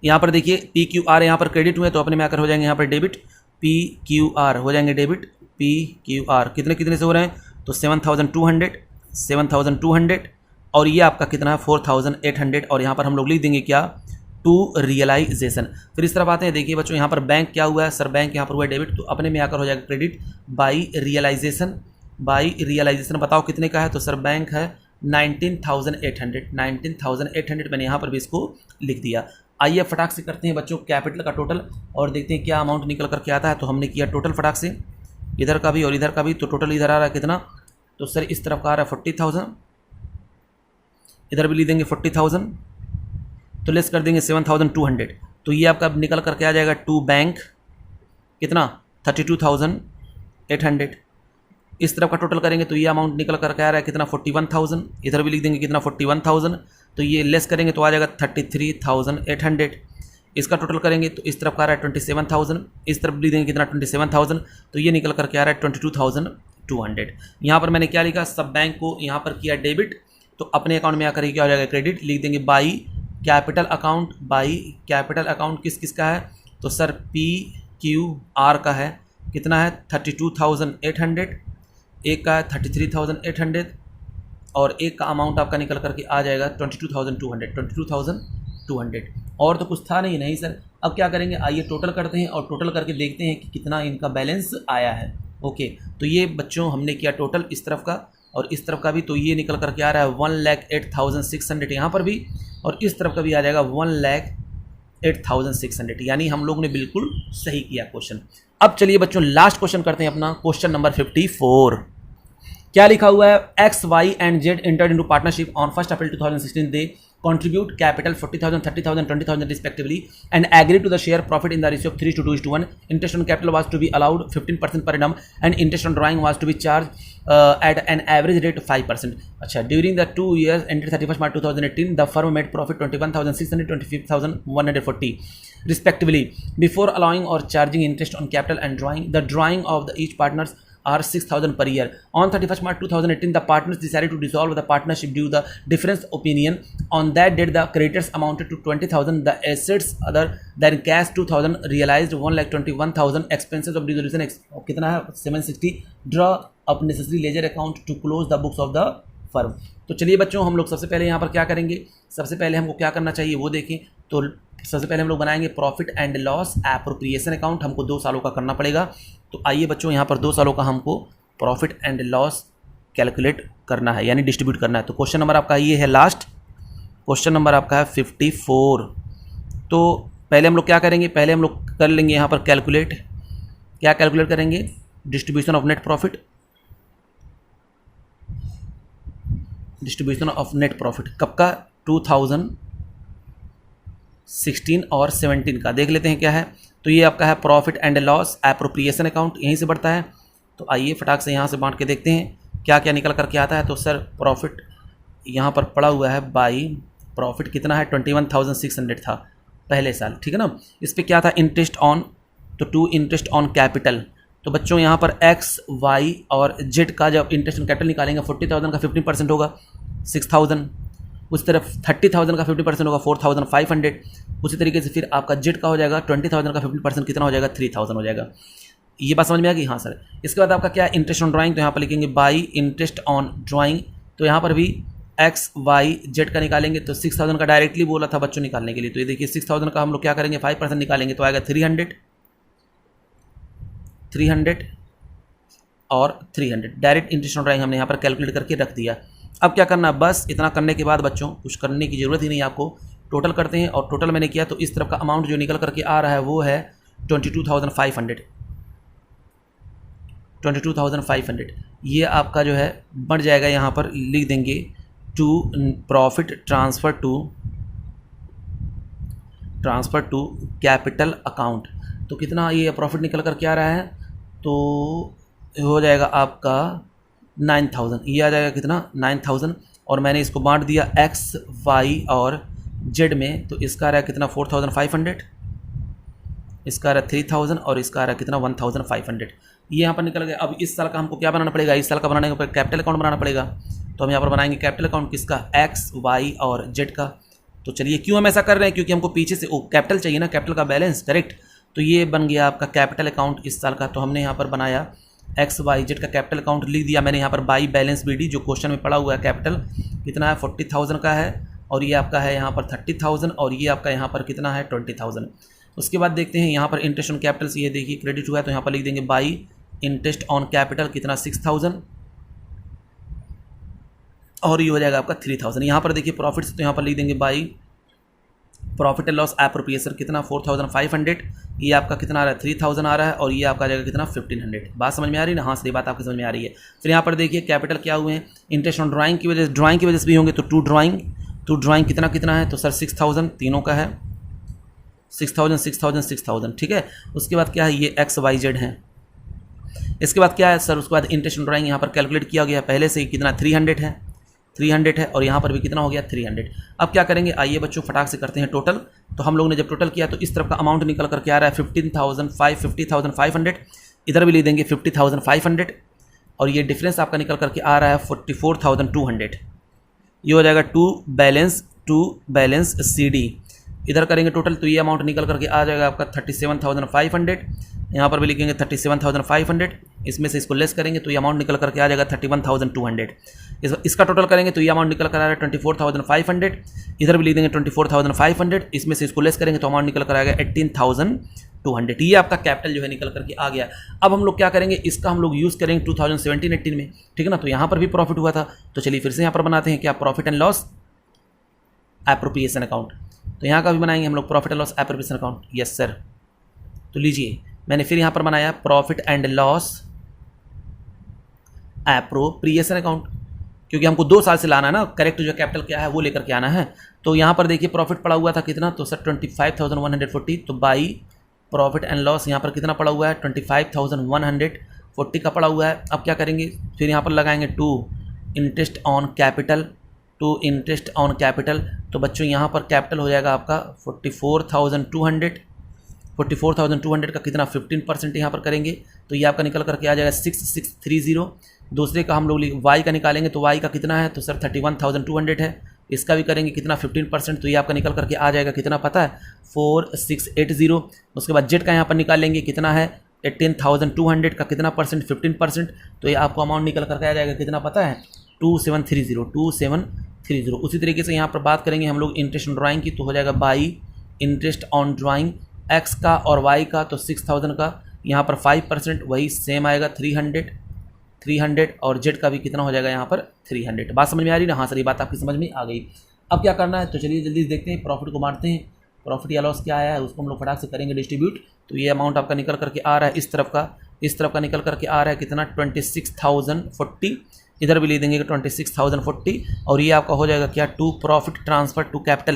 यहाँ पर देखिए PQR यहाँ पर क्रेडिट हुए तो अपने में आकर हो जाएंगे यहाँ पर डेबिट, PQR हो जाएंगे डेबिट, PQR कितने कितने से हो रहे हैं, तो 7,200 और ये आपका कितना है 4,800, और यहाँ पर हम लोग लिख देंगे क्या टू रियलाइजेशन। फिर इस तरफ आते हैं, देखिए बच्चों यहाँ पर बैंक क्या हुआ है, सर बैंक यहाँ पर हुआ है डेबिट, तो अपने में आकर हो जाएगा क्रेडिट बाई रियलाइजेशन। बताओ कितने का है, तो सर बैंक है 19,800 मैंने यहाँ पर भी इसको लिख दिया। आइए फटाक से करते हैं बच्चों कैपिटल का टोटल और देखते हैं क्या अमाउंट निकल करके आता है। तो हमने किया टोटल फटाक से, इधर का भी और इधर का भी, तो टोटल इधर आ रहा है कितना, तो सर इस तरफ का आ रहा है 40,000, इधर भी लिख देंगे 40,000, तो लेस कर देंगे 7,200, तो ये आपका निकल करके आ जाएगा टू बैंक कितना 32,800। इस तरफ का टोटल करेंगे तो ये अमाउंट निकल करके आ रहा है कितना 41,000, इधर भी लिख देंगे कितना 41,000, तो ये लेस करेंगे तो आ जाएगा 33,800। इसका टोटल करेंगे तो इस तरफ का आ रहा है 27,000, इस तरफ लिख देंगे कितना 27,000, तो ये निकल करके आ रहा है 22,200। यहाँ पर मैंने क्या लिखा, सब बैंक को यहाँ पर किया डेबिट, तो अपने अकाउंट में आकर क्या हो जाएगा क्रेडिट, लिख देंगे by capital account. By capital account किस किस का है, तो सर PQR का है, कितना है 32,800, एक का है 33,800 और एक का अमाउंट आपका निकल करके आ जाएगा 22,200। और तो कुछ था नहीं सर। अब क्या करेंगे, आइए टोटल करते हैं और टोटल करके देखते हैं कि कितना इनका बैलेंस आया है। ओके, तो ये बच्चों हमने किया टोटल इस तरफ का और इस तरफ का भी, तो ये निकल करके आ रहा है 1,08,600 यहाँ पर भी, और इस तरफ का भी आ जाएगा 1,08,600, यानी हम लोग ने बिल्कुल सही किया क्वेश्चन। अब चलिए बच्चों लास्ट क्वेश्चन करते हैं अपना, क्वेश्चन नंबर 54। क्या लिखा हुआ है, X, Y and Z entered into partnership on 1st April 2016. They contribute capital 40,000, 30,000, 20,000 respectively and agreed to the share profit in the ratio of 3:2:1. Interest on capital was to be allowed 15% per annum and interest on drawing was to be charged at an average rate of 5%. अच्छा, during the 2 years ended 31st March 2018, the firm made profit 21,600, 25,140 respectively. Before allowing or charging interest on capital and drawing, the drawing of the each partners are 6,000 per year. On 31st March 2018, the partners decided to dissolve the partnership due to the difference opinion. On that date, the creditors amounted to 20,000, the assets other than cash 2,000, realized 1,21,000, expenses of dissolution कितना है 760, draw up necessary ledger account to close the books of the firm. तो चलिए बच्चों हम लोग सबसे पहले यहाँ पर क्या करेंगे, सबसे पहले हमको क्या करना चाहिए वो देखें। तो सबसे पहले हम लोग बनाएंगे profit and loss appropriation account, हमको 2 सालों का करना पड़ेगा। तो आइए बच्चों यहाँ पर 2 सालों का हमको प्रॉफिट एंड लॉस कैलकुलेट करना है, यानी डिस्ट्रीब्यूट करना है। तो क्वेश्चन नंबर आपका ये है लास्ट, क्वेश्चन नंबर आपका है 54। तो पहले हम लोग क्या करेंगे, पहले हम लोग कर लेंगे यहाँ पर कैलकुलेट, क्या कैलकुलेट करेंगे, distribution of net profit, distribution of net profit कब का 2016 और 17 का देख लेते हैं क्या है। तो ये आपका है profit and loss appropriation account, यहीं से बढ़ता है। तो आइए फटाक से यहाँ से बांट के देखते हैं क्या क्या निकल करके आता है। तो सर प्रॉफिट यहाँ पर पड़ा हुआ है बाई, प्रॉफिट कितना है 21,600 था पहले साल, ठीक है ना। इस पर क्या था इंटरेस्ट ऑन, तो टू इंटरेस्ट ऑन कैपिटल। तो बच्चों यहाँ पर एक्स वाई और जेड का जब इंटरेस्ट ऑन कैपिटल निकालेंगे 40,000 का 15% होगा 6,000, उस तरफ 30,000 का 50% होगा 4,500। उसी तरीके से फिर आपका जेड का हो जाएगा 20,000 का 50% कितना हो जाएगा 3,000 हो जाएगा। ये बात समझ में आ गई? हाँ सर। इसके बाद आपका क्या इंटरेस्ट ऑन ड्राइंग, तो यहाँ पर लिखेंगे बाई इंटरेस्ट ऑन ड्राइंग। तो यहाँ पर भी एक्स वाई जेड का निकालेंगे तो 6,000 का डायरेक्टली बोला था बच्चों निकालने के लिए। तो ये देखिए 6,000 का हम लोग क्या करेंगे 5% निकालेंगे तो आएगा 300 और 300। डायरेक्ट इंटरेस्ट ऑन ड्राइंग हमने यहाँ पर कैलकुलेट करके रख दिया। अब क्या करना, बस इतना करने के बाद बच्चों कुछ करने की ज़रूरत ही नहीं, आपको टोटल करते हैं। और टोटल मैंने किया तो इस तरफ का अमाउंट जो निकल करके आ रहा है वो है 22,500। ये आपका जो है बढ़ जाएगा, यहाँ पर लिख देंगे to profit transfer to capital account. तो कितना ये प्रॉफिट निकल करके आ रहा है, तो हो जाएगा आपका 9,000। ये आ जाएगा कितना 9,000। और मैंने इसको बांट दिया एक्स वाई और जेड में, तो इसका आ रहा है कितना 4,500, इसका आ रहा है 3,000 और इसका आ रहा है कितना 1,500। ये यहाँ पर निकल गया। अब इस साल का हमको क्या बनाना पड़ेगा, इस साल का बनाने के ऊपर कैपिटल अकाउंट बनाना पड़ेगा। तो हम यहाँ पर बनाएंगे कैपिटल अकाउंट किसका, एक्स वाई और जेड का। तो चलिए क्यों हम ऐसा कर रहे हैं, क्योंकि हमको पीछे से कैपिटल चाहिए ना, कैपिटल का बैलेंस, करेक्ट। तो ये बन गया आपका कैपिटल अकाउंट इस साल का। तो हमने यहाँ पर बनाया एक्स वाई जेड का कैपिटल अकाउंट, लिख दिया मैंने यहाँ पर बाई बैलेंस बी डी, जो क्वेश्चन में पड़ा हुआ है। कैपिटल कितना है 40,000 का है, और ये आपका है यहाँ पर 30,000, और ये आपका यहाँ पर कितना है 20,000। उसके बाद देखते हैं यहाँ पर इंटरेस्ट ऑन कैपिटल से, ये देखिए क्रेडिट हुआ है तो यहाँ पर लिख देंगे बाई इंटरेस्ट ऑन कैपिटल कितना 6,000, और ये हो जाएगा आपका 3,000। यहाँ पर देखिए प्रॉफिट से, तो यहाँ पर लिख देंगे by profit and loss appropriation कितना 4,500, ये आपका कितना आ रहा है 3,000 आ रहा है, और ये आपका जाएगा कितना 1,500। बात समझ में आ रही है ना? हाँ सही बात आपकी समझ में आ रही है। फिर यहाँ पर देखिए कैपिटल क्या हुए हैं, इंटरेस्ट ऑन ड्राइंग की वजह से भी होंगे, तो टू ड्राइंग कितना है, तो सर 6,000 तीनों का है 6,000, ठीक है। उसके बाद क्या है, ये एक्स वाई जेड है। इसके बाद क्या है सर, उसके बाद इंटरेस्ट ऑन ड्राइंग यहाँ पर कैलकुलेट किया गया पहले से ही, कितना 300 है, और यहाँ पर भी कितना हो गया 300। अब क्या करेंगे, आइए बच्चों फटाक से करते हैं टोटल। तो हम लोग ने जब टोटल किया तो इस तरफ का अमाउंट निकल करके आ रहा है 50,500, इधर भी ले देंगे 50,500, और ये डिफरेंस आपका निकल करके आ रहा है 44,200। ये हो जाएगा टू बैलेंस सी डी। इधर करेंगे टोटल तो ये अमाउंट निकल करके आ जाएगा आपका 37,500। यहाँ पर भी लिखेंगे 37,500, इसमें से इसको लेस करेंगे तो ये अमाउंट निकल करके आ जाएगा 31,200। इसका टोटल करेंगे तो ये अमाउंट निकल कर आ रहा है 24,500। इधर भी लिख देंगे 24,500, इसमें से इसको लेस करेंगे तो अमाउंट निकल कर आएगा 18,200। ये आपका कैपिटल जो है निकल करके आ गया। अब हम लोग क्या करेंगे, इसका हम लोग यूज़ करेंगे 2017-18 में, ठीक है ना। तो यहाँ पर भी प्रॉफिट हुआ था, तो चलिए फिर से यहाँ पर बनाते हैं क्या, profit and loss appropriation account. तो यहाँ का भी बनाएंगे हम लोग profit and loss appropriation account. Yes sir. तो लीजिए मैंने फिर यहाँ पर बनाया profit and loss appropriation account, क्योंकि हमको 2 साल से लाना है ना, करेक्ट जो कैपिटल क्या है वो लेकर के आना है। तो यहाँ पर देखिए प्रॉफिट पड़ा हुआ था कितना, तो सर 25,140। तो बाई प्रॉफिट एंड लॉस यहाँ पर कितना पड़ा हुआ है 25,140 का पड़ा हुआ है। अब क्या करेंगे, फिर यहाँ पर लगाएंगे टू इंटरेस्ट ऑन कैपिटल। तो बच्चों यहाँ पर कैपिटल हो जाएगा आपका 44,200 का कितना 15% यहाँ पर करेंगे तो ये आपका निकल करके आ जाएगा 6,630। दूसरे का हम लोग वाई का निकालेंगे तो वाई का कितना है, तो सर 31,200 है। इसका भी करेंगे कितना 15%, तो ये आपका निकल करके आ जाएगा कितना पता है 4,680। उसके बाद जेड का यहाँ पर निकालेंगे कितना है 18,200 का कितना परसेंट 15%, तो ये आपको अमाउंट निकल करके आ जाएगा कितना पता है 2,730। उसी तरीके से यहाँ पर बात करेंगे हम लोग इंटरेस्ट ऑन ड्राइंग की, तो हो जाएगा by interest on drawing x का और वाई का, तो 6,000 का यहाँ पर 5% वही सेम आएगा 300, और जेड का भी कितना हो जाएगा यहाँ पर 300। बात समझ में आ रही है ना? हाँ सर ये बात आपकी समझ में आ गई। अब क्या करना है, तो चलिए जल्दी देखते हैं, प्रॉफिट को बांटते हैं। प्रॉफिट या लॉस क्या आया है उसको हम लोग फटाक से करेंगे डिस्ट्रीब्यूट। तो ये अमाउंट आपका निकल करके आ रहा है इस तरफ का निकल करके आ रहा है कितना 26,040। इधर भी ले देंगे 26,040, और ये आपका हो जाएगा क्या to profit transfer to capital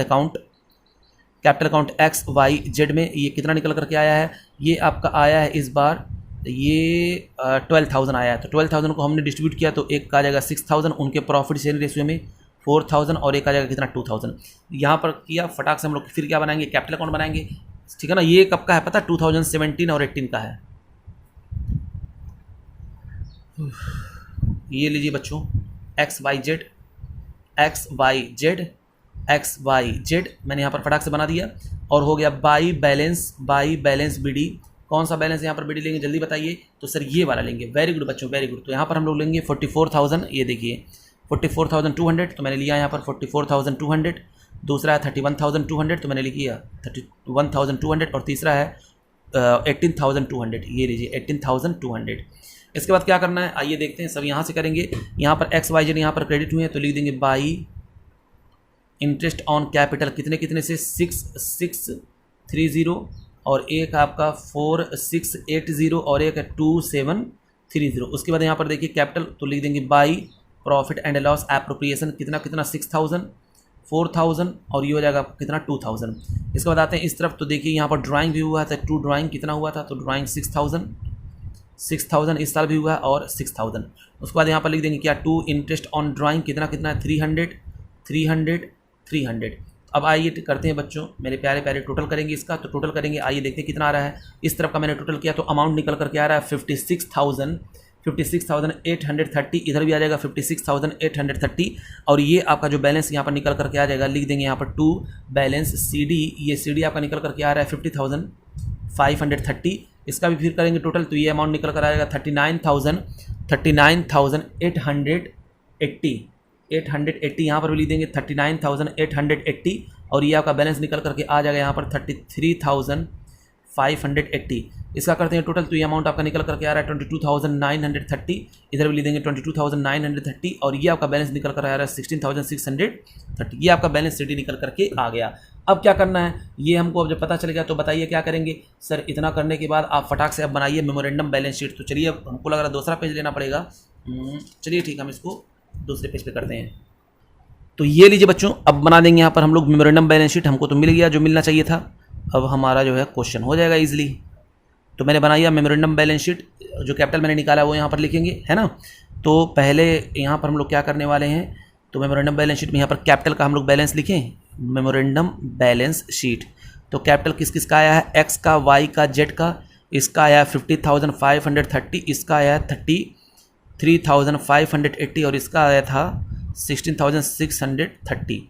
account X Y Z में। ये कितना निकल करके आया है, ये आपका आया है इस बार ये 12,000 आया है, तो 12,000 को हमने डिस्ट्रीब्यूट किया तो एक का आ जाएगा 6,000 उनके प्रॉफिट शेयरिंग रेशियो में 4,000 और एक आ जाएगा कितना 2,000। यहाँ पर किया फटाक से हम लोग फिर क्या बनाएंगे, कैपिटल अकाउंट बनाएंगे, ठीक है ना। ये कब का है पता, 2017 और 18 का है। ये लीजिए बच्चों, XYZ मैंने यहाँ पर फटाक से बना दिया और हो गया बाई बैलेंस BD। कौन सा बैलेंस यहाँ पर BD लेंगे जल्दी बताइए, तो सर ये वाला लेंगे। वेरी गुड बच्चों, वेरी गुड। तो यहाँ पर हम लोग लेंगे 44,000, ये देखिए 44,200, तो मैंने लिया यहाँ पर 44,200। दूसरा है 31,200, तो मैंने लिखा 31,200 और तीसरा है 18,200, ये लीजिए 18,200। इसके बाद क्या करना है आइए देखते हैं, सब यहाँ से करेंगे। यहाँ पर XYZ यहाँ पर क्रेडिट हुए हैं तो लिख देंगे बाई इंटरेस्ट ऑन कैपिटल, कितने कितने से 6,630 और एक आपका 4,680 और एक है 2,730। उसके बाद यहाँ पर देखिए कैपिटल तो लिख देंगे by profit and loss appropriation, कितना कितना 6,000 4,000 और ये हो जाएगा कितना 2,000। इसके बाद आते हैं इस तरफ, तो देखिए यहाँ पर ड्राइंग भी हुआ था, टू ड्राइंग कितना हुआ था, तो ड्राइंग 6,000 इस साल भी हुआ है और 6,000। उसके बाद यहाँ पर लिख देंगे क्या, टू इंटरेस्ट ऑन ड्राइंग कितना कितना है 300। अब आइए करते हैं बच्चों मेरे प्यारे प्यारे, टोटल करेंगे इसका, तो टोटल करेंगे आइए देखते हैं कितना आ रहा है। इस तरफ का मैंने टोटल किया तो अमाउंट निकल करके आ रहा है 56,830। इधर भी आ जाएगा 56,830 और ये आपका जो बैलेंस यहाँ पर निकल करके आ जाएगा, लिख देंगे यहाँ पर टू बैलेंस CD, ये CD आपका निकल करके आ रहा है 50,530। इसका भी फिर करेंगे टोटल तो ये अमाउंट निकल कर आएगा 39,880। यहाँ पर भी लिख देंगे 39,880 और ये आपका बैलेंस निकल करके आ जाएगा यहाँ पर 33,580। इसका करते हैं टोटल तो ये अमाउंट आपका निकल करके आ रहा है 22,930। इधर भी लिख देंगे 22,930 और ये आपका बैलेंस निकल कर आ रहा है 16,630। ये आपका बैलेंस CD निकल करके आ गया। अब क्या करना है ये हमको अब जब पता चल गया तो बताइए क्या करेंगे। सर इतना करने के बाद आप फटाक से अब बनाइए मेमोरेंडम बैलेंस शीट। तो चलिए अब हमको लग रहा है दूसरा पेज लेना पड़ेगा। चलिए ठीक, हम इसको दूसरे पेज पे करते हैं। तो ये लीजिए बच्चों, अब बना देंगे यहाँ पर हम लोग मेमोरेंडम बैलेंस शीट। हमको तो मिल गया जो मिलना चाहिए था, अब हमारा जो है क्वेश्चन हो जाएगा ईजिली। तो मैंने बनाया मेमोरेंडम बैलेंस शीट, जो कैपिटल मैंने निकाला वो यहाँ पर लिखेंगे, है ना। तो पहले यहाँ पर हम लोग क्या करने वाले हैं, तो मेमोरेंडम बैलेंस शीट में यहाँ पर कैपिटल का हम लोग बैलेंस लिखें, मेमोरेंडम बैलेंस शीट। तो कैपिटल किस किस का आया है, X का, Y का, Z का। इसका आया 50,530, इसका आया 33,580 और इसका आया था 16,630।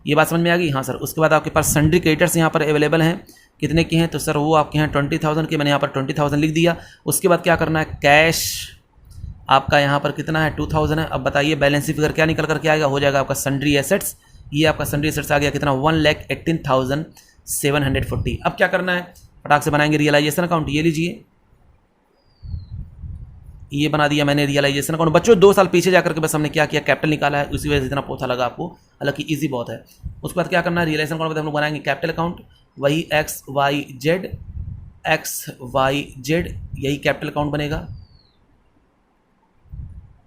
ये बात समझ में आ गई। हाँ सर। उसके बाद आपके पास सन्ड्री क्रेडिटर्स यहाँ पर अवेलेबल हैं, कितने के हैं, तो सर वो आपके यहाँ 20,000 के, मैंने यहाँ पर 20,000 लिख दिया। उसके बाद क्या करना है, कैश आपका यहाँ पर कितना है 2,000 है। अब बताइए बैलेंस शीट फिगर क्या निकल करके आएगा, हो जाएगा आपका सन्ड्री एसेट्स। ये आपका सन्ड्री एसेट्स आ गया कितना 1,18,740। अब क्या करना है, फटाक से बनाएंगे रियलाइजेशन अकाउंट। ये लीजिए, ये बना दिया मैंने रियलाइजेशन अकाउंट। बच्चों 2 साल पीछे जाकर के बस हमने क्या किया, कैपिटल निकाला है, उसी वजह से इतना पोथा लगा आपको, हालांकि इजी बहुत है। उसके बाद क्या करना है, रियलाइजेशन अकाउंट में हम लोग बनाएंगे कैपिटल अकाउंट, वही XYZ यही कैपिटल अकाउंट बनेगा,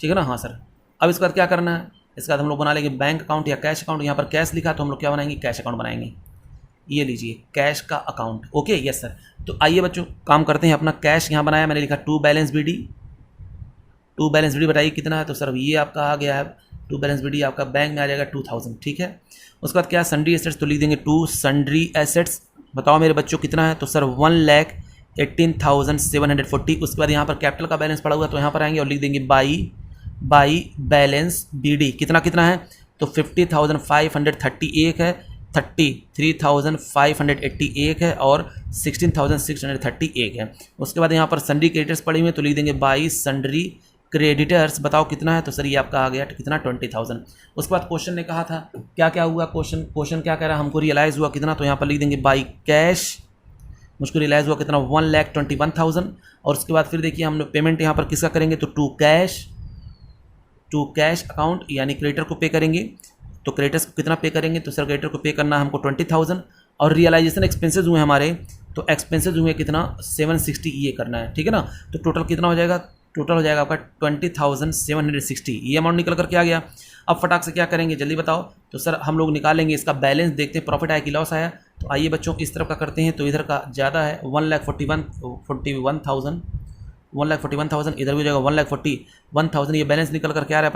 ठीक है ना। हाँ सर। अब इसके बाद क्या करना है, इसके बाद हम लोग बना लेंगे बैंक अकाउंट या कैश अकाउंट। यहाँ पर कैश लिखा तो हम लोग क्या बनाएंगे, कैश अकाउंट बनाएंगे। ये लीजिए कैश का अकाउंट। Okay yes sir. तो आइए बच्चों काम करते हैं। अपना कैश यहाँ बनाया मैंने, लिखा टू बैलेंस BD बताइए कितना है, तो सर ये आपका आ गया है टू बैलेंस BD आपका बैंक में आ जाएगा 2,000, ठीक है। उसके बाद क्या, सन्ड्री एसेट्स, तो लिख देंगे टू सन्ड्री एसेट्स। बताओ मेरे बच्चों कितना है, तो सर 1,18,740। उसके बाद यहाँ पर कैपिटल का बैलेंस पड़ा हुआ तो यहाँ पर आएंगे और लिख देंगे बाई बैलेंस BD, कितना कितना है, तो 50,531 है, 33,581 है और 16,631 है। उसके बाद यहाँ पर सन्ड्री क्रेडिटर्स पड़े हुए तो लिख देंगे बाई सन्ड्री क्रेडिटर्स। बताओ कितना है, तो सर ये आपका आ गया कितना 20,000। उसके बाद क्वेश्चन ने कहा था क्या क्या हुआ, क्वेश्चन क्या कह रहा है, हमको रियलाइज़ हुआ कितना, तो यहाँ पर लिख देंगे बाई कैश, मुझको रियलाइज़ हुआ कितना 1,21,000। और उसके बाद फिर देखिए हम लोग पेमेंट यहाँ पर किसका करेंगे, तो टू कैश अकाउंट यानी क्रेडिटर को पे करेंगे। तो क्रेडिटर्स को कितना पे करेंगे, तो सर क्रेडिटर को पे करना है हमको 20,000। और रियलाइजेशन एक्सपेंसेस हुए हमारे, तो एक्सपेंसेस हुए कितना 760, ये करना है, ठीक है ना। तो टोटल कितना हो जाएगा, टोटल हो जाएगा आपका 20,760। ये अमाउंट निकल करके आ गया। अब फटाक से क्या करेंगे जल्दी बताओ, तो सर हम लोग निकालेंगे इसका बैलेंस, देखते हैं प्रॉफिट आया कि लॉस आया। तो आइए बच्चों इस तरफ का करते हैं, तो इधर का ज़्यादा है 1,41,000 1,41,000, इधर भी हो जाएगा 1,41,000। ये बैलेंस निकल कर क्या आ रहा है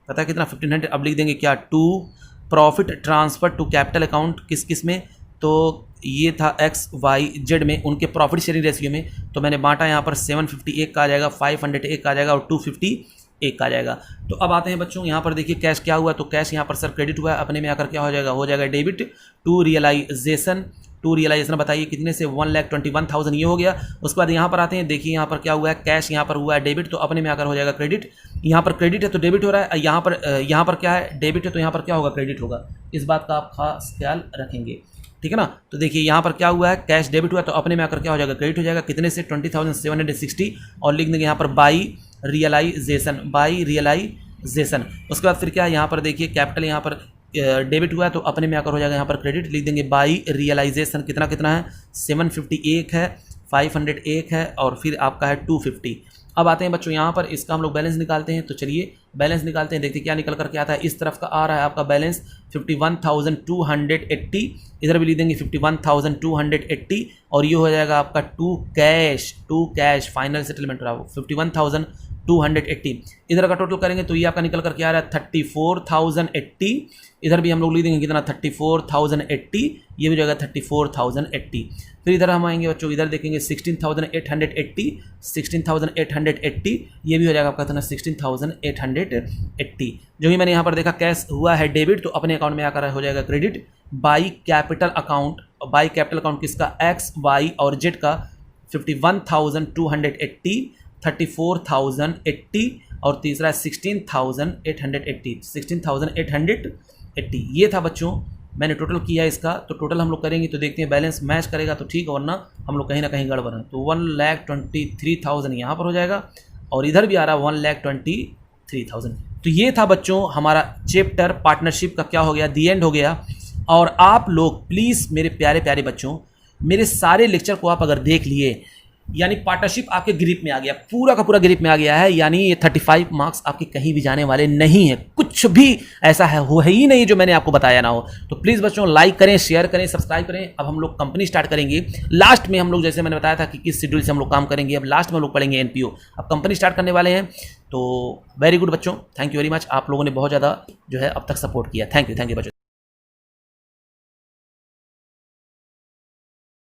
पता है कितना 1500। अब लिख देंगे क्या, to profit transfer to capital account किस किस में, तो ये था XYZ में, उनके प्रॉफिट शेयरिंग रेशियो में। तो मैंने बांटा यहाँ पर 750 एक का आ जाएगा, 500 एक का आ जाएगा और 250 एक का आ जाएगा। तो अब आते हैं बच्चों यहाँ पर देखिए कैश क्या हुआ, तो कैश यहाँ पर सर क्रेडिट हुआ है, अपने में आकर क्या हो जाएगा डेबिट टू रियलाइजेशन। बताइए कितने से, 1,21,000 ये हो गया। उसके बाद यहाँ पर आते हैं, देखिए यहाँ पर क्या हुआ है, कैश यहाँ पर हुआ है डेबिट, तो अपने में आकर हो जाएगा क्रेडिट। यहाँ पर क्रेडिट है तो डेबिट हो रहा है, यहाँ पर क्या है, डेबिट है तो यहाँ पर क्या होगा, क्रेडिट होगा। इस बात का आप खास ख्याल रखेंगे, ठीक है ना। तो देखिए यहाँ पर क्या हुआ है, कैश डेबिट हुआ तो अपने में आकर क्या हो जाएगा, क्रेडिट हो जाएगा। कितने से, 20,760, और लिख देंगे यहाँ पर बाई रियलाइजेशन। उसके बाद फिर क्या है, यहाँ पर देखिए कैपिटल यहाँ पर डेबिट हुआ है तो अपने में आकर हो जाएगा यहाँ पर क्रेडिट, लिख देंगे बाई रियलाइजेशन। कितना है, 751 है, 501 है और फिर आपका है 250। अब आते हैं बच्चों यहाँ पर इसका हम लोग बैलेंस निकालते हैं। तो चलिए बैलेंस निकालते हैं, देखते हैं क्या निकल कर के आता है। इस तरफ का आ रहा है आपका बैलेंस 51,280, इधर भी लिख देंगे 51,280 और ये हो जाएगा आपका टू कैश फाइनल सेटलमेंट रहा 51,280। इधर का टोटल करेंगे तो ये आपका निकल कर के आ रहा है 34,080। इधर भी हम लोग लिख देंगे कितना, 34,080, ये भी जाएगा 34,080। फिर इधर हम आएंगे बच्चों, इधर देखेंगे 16,880, ये भी हो जाएगा आपका कितना, 16,880। जो भी मैंने यहाँ पर देखा कैश हुआ है डेबिट तो अपने अकाउंट में आकर हो जाएगा क्रेडिट। बाई कैपिटल अकाउंट किसका, एक्स वाई और जेड का 51,280, 34,080 और तीसरा 16,880। ये था बच्चों, मैंने टोटल किया इसका। तो टोटल हम लोग करेंगे तो देखते हैं बैलेंस मैच करेगा तो ठीक, वरना हम लोग कहीं ना कहीं गड़बड़ है। तो 1,23,000 यहाँ पर हो जाएगा और इधर भी आ रहा है 1,23,000। तो ये था बच्चों हमारा चैप्टर पार्टनरशिप का क्या हो गया, दी एंड हो गया। और आप लोग प्लीज़ मेरे प्यारे प्यारे बच्चों, मेरे सारे लेक्चर को आप अगर देख लिए, यानी पार्टनरशिप आपके ग्रिप में आ गया, पूरा का पूरा ग्रिप में आ गया है, यानी ये 35 मार्क्स आपके कहीं भी जाने वाले नहीं है। कुछ भी ऐसा है ही नहीं जो मैंने आपको बताया ना हो। तो प्लीज़ बच्चों लाइक करें, शेयर करें, सब्सक्राइब करें। अब हम लोग कंपनी स्टार्ट करेंगे। लास्ट में हम लोग, जैसे मैंने बताया था कि किस शेड्यूल से हम लोग काम करेंगे, अब लास्ट में हम लोग पढ़ेंगे NPO। अब कंपनी स्टार्ट करने वाले हैं। तो वेरी गुड बच्चों, थैंक यू वेरी मच। आप लोगों ने बहुत ज़्यादा जो है अब तक सपोर्ट किया। थैंक यू बच्चों।